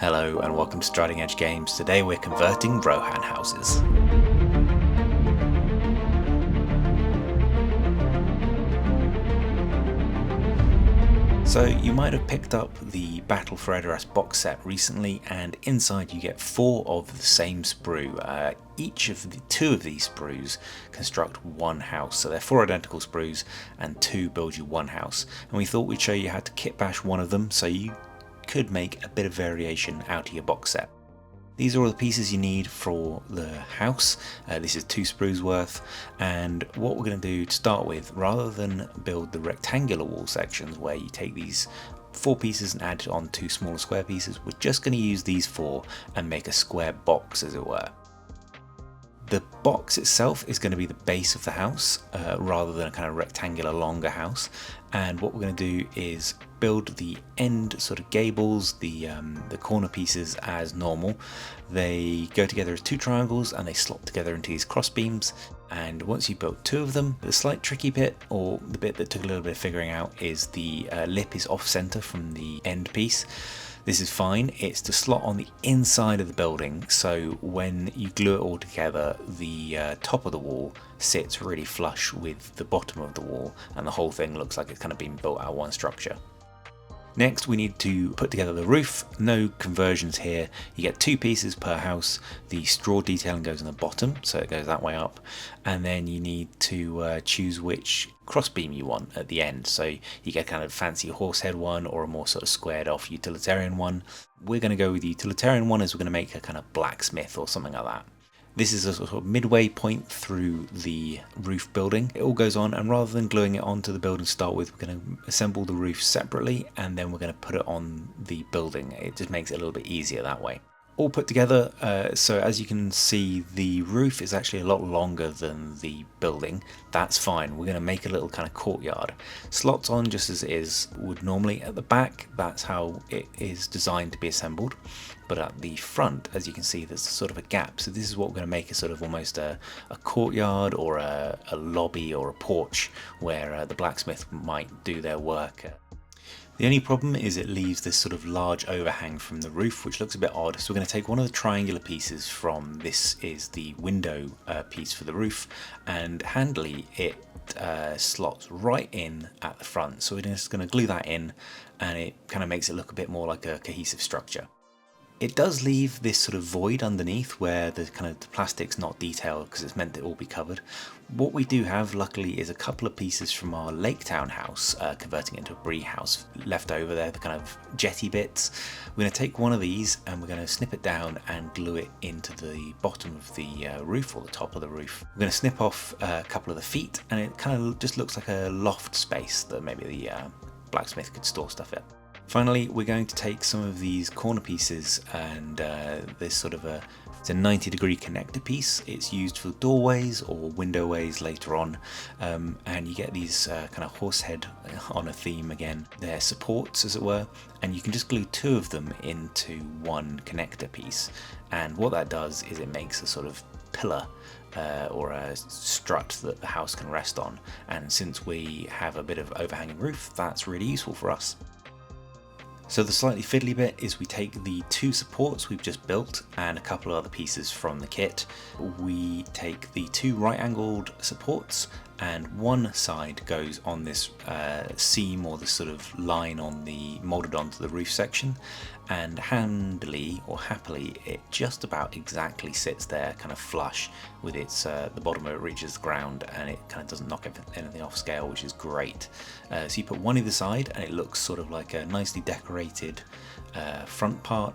Hello and welcome to Striding Edge Games. Today we're converting Rohan houses. So you might have picked up the Battle for Edoras box set recently, and inside you get 4 of the same sprue. Each of the 2 of these sprues construct one house, so they're 4 identical sprues and 2 build you one house. And we thought we'd show you how to kitbash one of them so you could make a bit of variation out of your box set. These are all the pieces you need for the house. This is 2 sprues worth, and what we're going to do to start with, rather than build the rectangular wall sections where you take these 4 pieces and add on 2 smaller square pieces, we're just going to use these 4 and make a square box, as it were. The box itself is going to be the base of the house rather than a kind of rectangular longer house, and what we're going to do is build the end sort of gables, the corner pieces as normal. They go together as 2 triangles and they slot together into these cross beams, and once you've built 2 of them, the slight tricky bit, or the bit that took a little bit of figuring out, is the lip is off center from the end piece. This is fine, it's to slot on the inside of the building, so when you glue it all together, the top of the wall sits really flush with the bottom of the wall, and the whole thing looks like it's kind of been built out of one structure. Next we need to put together the roof. No conversions here, you get 2 pieces per house. The straw detailing goes on the bottom, so it goes that way up, and then you need to choose which crossbeam you want at the end, so you get kind of fancy horsehead one or a more sort of squared off utilitarian one. We're going to go with the utilitarian one, as we're going to make a kind of blacksmith or something like that. This is a sort of midway point through the roof building. It all goes on, and rather than gluing it onto the building to start with, we're going to assemble the roof separately and then we're going to put it on the building. It just makes it a little bit easier that way. All put together, so as you can see, the roof is actually a lot longer than the building. That's fine, we're going to make a little kind of courtyard. Slots on just as it is would normally at the back, that's how it is designed to be assembled. But at the front, as you can see, there's sort of a gap, so this is what we're going to make a sort of almost a courtyard or a lobby or a porch where the blacksmith might do their work. The only problem is it leaves this sort of large overhang from the roof, which looks a bit odd, so we're going to take one of the triangular pieces from this is the window piece for the roof, and handily it slots right in at the front, so we're just going to glue that in, and it kind of makes it look a bit more like a cohesive structure. It does leave this sort of void underneath where the kind of the plastic's not detailed because it's meant to all be covered. What we do have, luckily, is a couple of pieces from our Lake Town house, converting it into a Brie house, left over there, the kind of jetty bits. We're going to take one of these and we're going to snip it down and glue it into the bottom of the roof, or the top of the roof. We're going to snip off a couple of the feet, and it kind of just looks like a loft space that maybe the blacksmith could store stuff in. Finally, we're going to take some of these corner pieces, and there's sort of it's a 90-degree connector piece. It's used for doorways or windowways later on, and you get these kind of horsehead on a theme again. They're supports, as it were, and you can just glue 2 of them into one connector piece, and what that does is it makes a sort of pillar or a strut that the house can rest on, and since we have a bit of overhanging roof, that's really useful for us. So the slightly fiddly bit is we take the 2 supports we've just built and a couple of other pieces from the kit. We take the 2 right-angled supports, and one side goes on this seam, or this sort of line on the molded onto the roof section, and handily or happily it just about exactly sits there kind of flush with its the bottom of it reaches the ground, and it kind of doesn't knock anything off scale, which is great. So you put one either side and it looks sort of like a nicely decorated front part,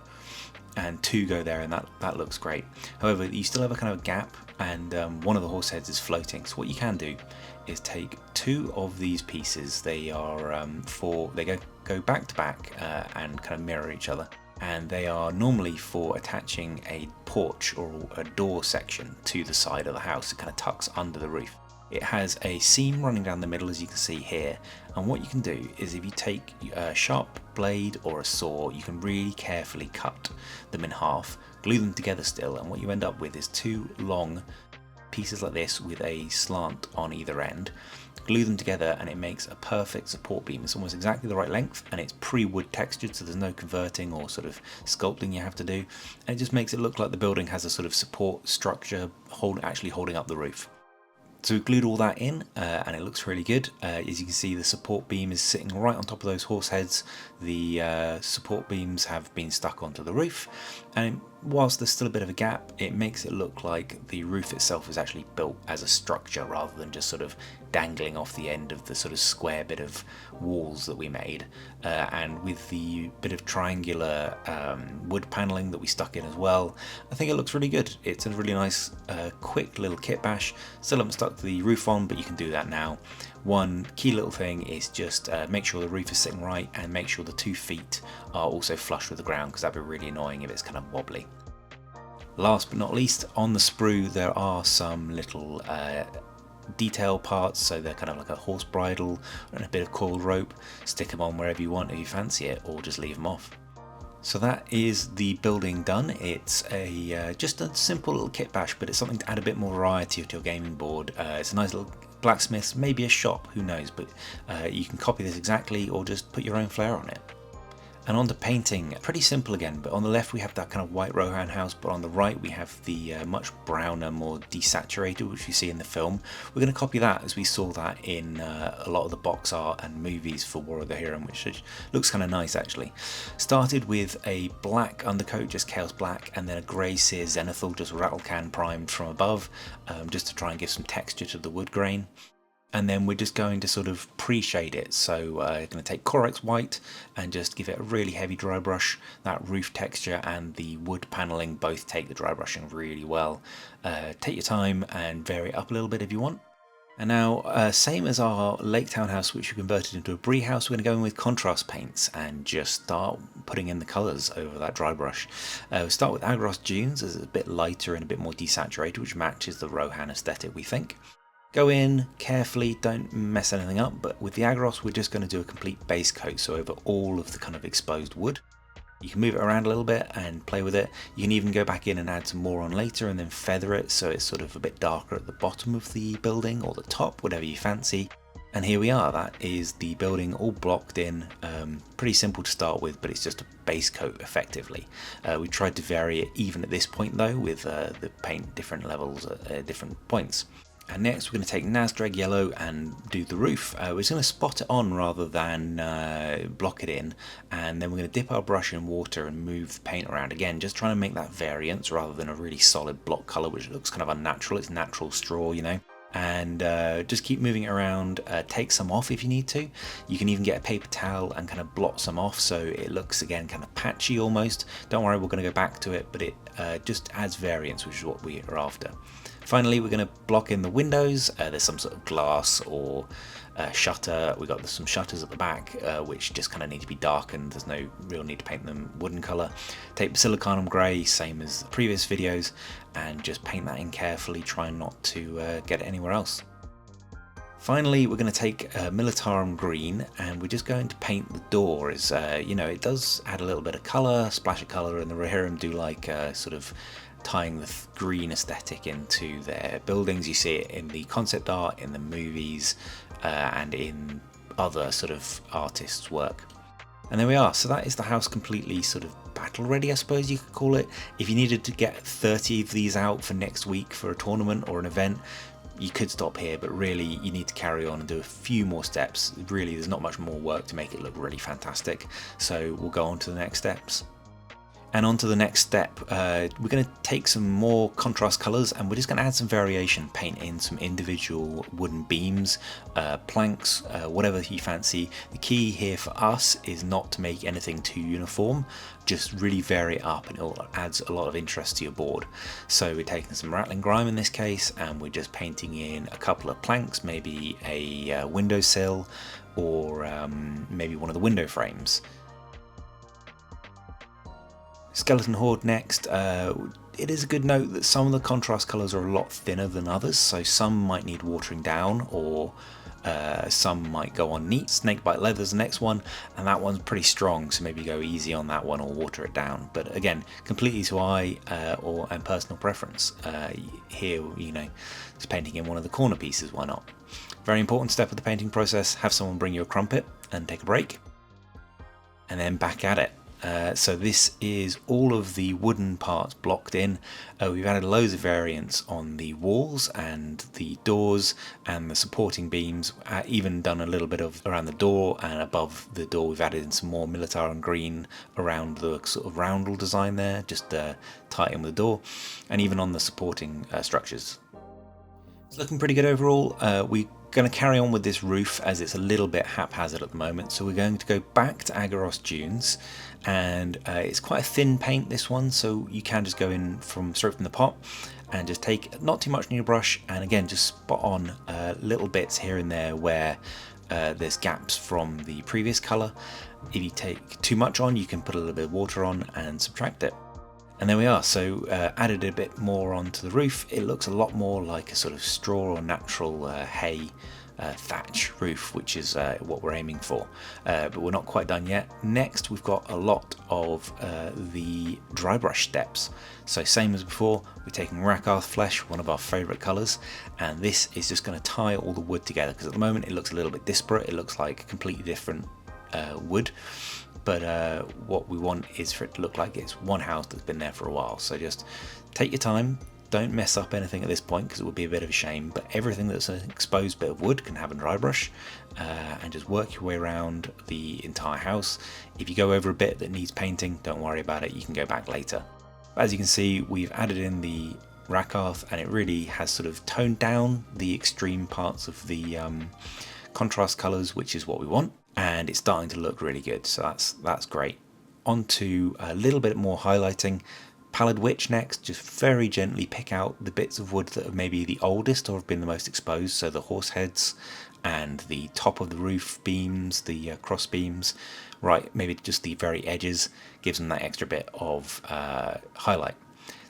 and 2 go there, and that looks great. However, you still have a kind of gap, and one of the horse heads is floating, so what you can do is take 2 of these pieces. They are they go back to back and kind of mirror each other, and they are normally for attaching a porch or a door section to the side of the house. It kind of tucks under the roof. It has a seam running down the middle, as you can see here, and what you can do is if you take a sharp blade or a saw, you can really carefully cut them in half, glue them together still, and what you end up with is 2 long pieces like this with a slant on either end. glue them together and it makes a perfect support beam. It's almost exactly the right length and it's pre-wood textured, so there's no converting or sort of sculpting you have to do, and it just makes it look like the building has a sort of support structure actually holding up the roof. So we've glued all that in and it looks really good. As you can see, the support beam is sitting right on top of those horse heads. The support beams have been stuck onto the roof, and whilst there's still a bit of a gap, it makes it look like the roof itself is actually built as a structure rather than just sort of dangling off the end of the sort of square bit of walls that we made. And with the bit of triangular wood paneling that we stuck in as well, I think it looks really good. It's a really nice quick little kit bash. Still haven't stuck the roof on, but you can do that now. One key little thing is just make sure the roof is sitting right and make sure the 2 feet are also flush with the ground, because that'd be really annoying if it's kind of wobbly. Last but not least, on the sprue there are some little detail parts, so they're kind of like a horse bridle and a bit of coiled rope. Stick them on wherever you want if you fancy it, or just leave them off. So that is the building done. It's a just a simple little kit bash, but it's something to add a bit more variety to your gaming board. It's a nice little Blacksmiths, maybe a shop, who knows, but you can copy this exactly or just put your own flair on it. And on to painting, pretty simple again, but on the left we have that kind of white Rohan House, but on the right we have the much browner, more desaturated, which you see in the film. We're going to copy that, as we saw that in a lot of the box art and movies for War of the Heron, which looks kind of nice actually. Started with a black undercoat, just Chaos Black, and then a grey Sear Zenithal, just rattle can primed from above, just to try and give some texture to the wood grain. And then we're just going to sort of pre-shade it, so going to take Corex White and just give it a really heavy dry brush. That roof texture and the wood paneling both take the dry brushing really well. Take your time and vary it up a little bit if you want. And now, same as our Lake Town house, which we converted into a Brie house, we're going to go in with contrast paints and just start putting in the colours over that dry brush. We'll start with Agros Dunes, as it's a bit lighter and a bit more desaturated, which matches the Rohan aesthetic, we think. Go in carefully, don't mess anything up, but with the Agros we're just going to do a complete base coat, so over all of the kind of exposed wood. You can move it around a little bit and play with it. You can even go back in and add some more on later and then feather it so it's sort of a bit darker at the bottom of the building or the top, whatever you fancy. And here we are, that is the building all blocked in. Pretty simple to start with, but it's just a base coat effectively. We tried to vary it even at this point though, with the paint different levels at different points. And next we're going to take Nasdrag Yellow and do the roof. We're just going to spot it on rather than block it in, and then we're going to dip our brush in water and move the paint around again, just trying to make that variance rather than a really solid block colour, which looks kind of unnatural. It's natural straw, you know. And just keep moving it around. Take some off if you need to. You can even get a paper towel and kind of blot some off so it looks again kind of patchy almost. Don't worry, we're going to go back to it, but it just adds variance, which is what we are after. Finally, we're going to block in the windows. There's some sort of glass or shutter. We've got some shutters at the back which just kind of need to be darkened. There's no real need to paint them wooden colour. Take Basilicanum Grey, same as the previous videos, and just paint that in carefully, try not to get it anywhere else. Finally, we're going to take Militarum Green and we're just going to paint the door. As you know, it does add a little bit of colour, splash of colour, and the Rohirrim do like sort of tying the green aesthetic into their buildings. You see it in the concept art, in the movies, and in other sort of artists' work. And there we are. So that is the house completely sort of battle ready, I suppose you could call it. If you needed to get 30 of these out for next week for a tournament or an event, you could stop here, but really you need to carry on and do a few more steps. Really, there's not much more work to make it look really fantastic. So we'll go on to the next steps. And on to the next step, we're going to take some more contrast colours and we're just going to add some variation, paint in some individual wooden beams, planks, whatever you fancy. The key here for us is not to make anything too uniform, just really vary it up and it adds a lot of interest to your board. So we're taking some rattling grime in this case and we're just painting in a couple of planks, maybe a windowsill or maybe one of the window frames. Skeleton Horde next. It is a good note that some of the contrast colours are a lot thinner than others, so some might need watering down or some might go on neat. Snakebite Leather's the next one, and that one's pretty strong, so maybe go easy on that one or water it down. But again, completely to eye and personal preference. Here, you know, just painting in one of the corner pieces, why not? Very important step of the painting process, have someone bring you a crumpet and take a break, and then back at it. So this is all of the wooden parts blocked in. We've added loads of variants on the walls and the doors and the supporting beams, even done a little bit of around the door, and above the door we've added in some more Militarum green around the sort of roundel design there, just tighten with the door, and even on the supporting structures. It's looking pretty good overall. We're going to carry on with this roof as it's a little bit haphazard at the moment, so we're going to go back to Agaros Dunes, and it's quite a thin paint, this one, so you can just go in straight from the pot and just take not too much in your brush, and again just spot on little bits here and there where there's gaps from the previous colour. If you take too much on, you can put a little bit of water on and subtract it. And there we are, so added a bit more onto the roof. It looks a lot more like a sort of straw or natural hay thatch roof, which is what we're aiming for. But we're not quite done yet. Next, we've got a lot of the dry brush steps. So same as before, we're taking Rakarth Flesh, one of our favourite colours, and this is just going to tie all the wood together, because at the moment it looks a little bit disparate. It looks like completely different wood. But what we want is for it to look like it's one house that's been there for a while. So just take your time, don't mess up anything at this point because it would be a bit of a shame, but everything that's an exposed bit of wood can have a dry brush, and just work your way around the entire house. If you go over a bit that needs painting, don't worry about it, you can go back later. As you can see, we've added in the Rakarth, and it really has sort of toned down the extreme parts of the contrast colours, which is what we want. And it's starting to look really good, so that's great. On to a little bit more highlighting. Pallid Witch next, just very gently pick out the bits of wood that are maybe the oldest or have been the most exposed, so the horse heads and the top of the roof beams, the cross beams, right, maybe just the very edges, gives them that extra bit of highlight.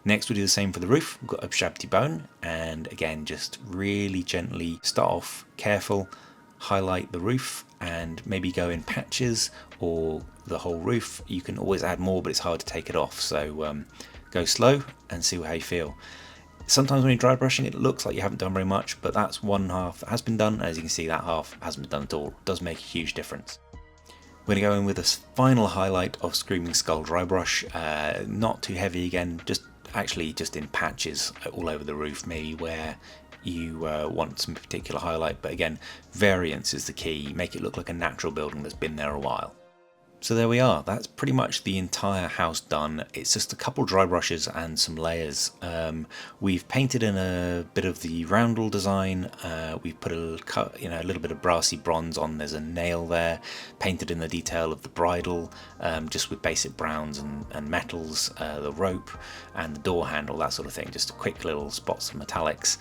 Next we do the same for the roof. We've got a Shabti Bone, and again just really gently start off careful, highlight the roof, and maybe go in patches or the whole roof. You can always add more, but it's hard to take it off, so go slow and see how you feel. Sometimes when you're dry brushing it looks like you haven't done very much, but that's one half that has been done. As you can see, that half hasn't been done at all. It does make a huge difference. We're going to go in with a final highlight of Screaming Skull dry brush, not too heavy again, just in patches all over the roof, maybe where you want some particular highlight, but again, variance is the key. Make it look like a natural building that's been there a while. So there we are, that's pretty much the entire house done. It's just a couple dry brushes and some layers. We've painted in a bit of the roundel design, we've put a little bit of brassy bronze on, there's a nail there, painted in the detail of the bridle, just with basic browns and metals, the rope and the door handle, that sort of thing, just a quick little spots of metallics.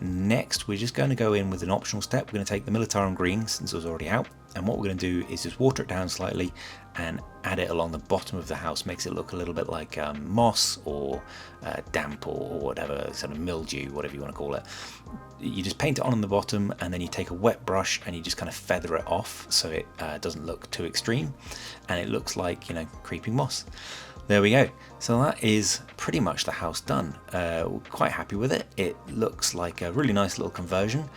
Next we're just going to go in with an optional step. We're going to take the Militarum green, since it was already out, and what we're going to do is just water it down slightly and add it along the bottom of the house. Makes it look a little bit like moss or damp or whatever, sort of mildew, whatever you want to call it. You just paint it on the bottom, and then you take a wet brush and you just kind of feather it off so it doesn't look too extreme, and it looks like, you know, creeping moss. There we go. So that is pretty much the house done. We're quite happy with it. It looks like a really nice little conversion.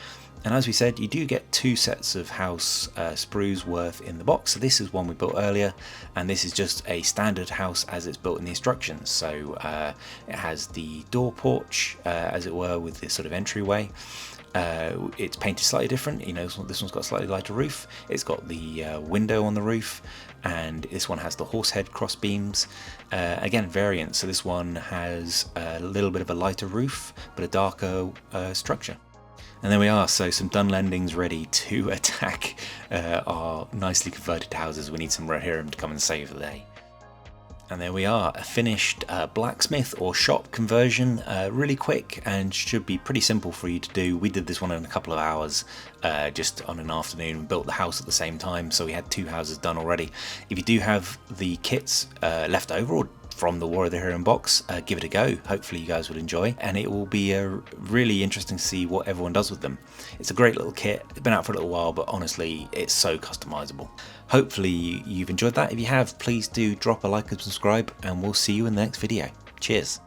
And as we said, you do get 2 sets of house sprues worth in the box. So this is one we built earlier, and this is just a standard house as it's built in the instructions. So it has the door porch, as it were, with this sort of entryway. It's painted slightly different, you know, this one's got a slightly lighter roof, it's got the window on the roof, and this one has the horse head cross beams. Again, variant, so this one has a little bit of a lighter roof but a darker structure. And there we are, so some Dunlendings ready to attack our nicely converted houses. We need some Rohirrim to come and save the day. And there we are, a finished blacksmith or shop conversion, really quick and should be pretty simple for you to do. We did this one in a couple of hours, just on an afternoon. We built the house at the same time, so we had 2 houses done already. If you do have the kits left over or from the War of the Rohirrim box, give it a go. Hopefully you guys will enjoy, and it will be really interesting to see what everyone does with them. It's a great little kit. It's been out for a little while, but honestly it's so customizable. Hopefully you've enjoyed that. If you have, please do drop a like and subscribe, and we'll see you in the next video. Cheers.